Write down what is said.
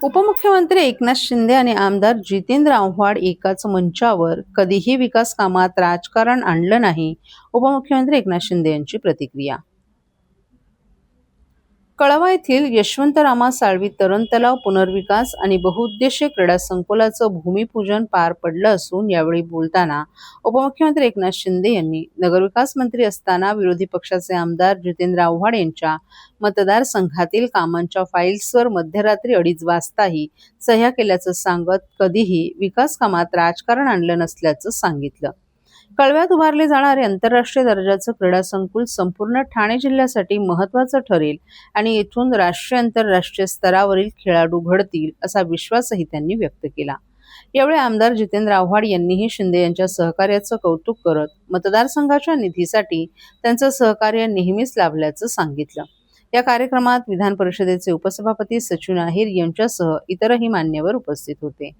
उपमुख्यमंत्री एकनाथ शिंदे आणि आमदार जितेंद्र आव्हाड एकाच मंचावर कधीही विकास कामात राजकारण आणलं नाही. उपमुख्यमंत्री एकनाथ शिंदे यांची प्रतिक्रिया. कळवा येथील यशवंतरामा साळवी तरण तलाव पुनर्विकास आणि बहुउद्देशीय क्रीडा संकुलाचं भूमिपूजन पार पडलं असून यावेळी बोलताना उपमुख्यमंत्री एकनाथ शिंदे यांनी नगरविकास मंत्री असताना विरोधी पक्षाचे आमदार जितेंद्र आव्हाड यांच्या मतदारसंघातील कामांच्या फाईल्सवर मध्यरात्री 2:30 वाजताही सह्या केल्याचं सांगत कधीही विकास कामात राजकारण आणलं नसल्याचं सांगितलं. कळव्यात उभारले जाणारे आंतरराष्ट्रीय दर्जाचं क्रीडा संकुल संपूर्ण ठाणे जिल्ह्यासाठी महत्त्वाचं ठरेल आणि येथून राष्ट्रीय आंतरराष्ट्रीय स्तरावरील खेळाडू घडतील असा विश्वासही त्यांनी व्यक्त केला. यावेळी आमदार जितेंद्र आव्हाड यांनीही शिंदे यांच्या सहकार्याचं कौतुक करत मतदारसंघाच्या निधीसाठी त्यांचं सहकार्य नेहमीच लाभल्याचं सांगितलं. या कार्यक्रमात विधान परिषदेचे उपसभापती सचिन आहेर यांच्यासह इतरही मान्यवर उपस्थित होते.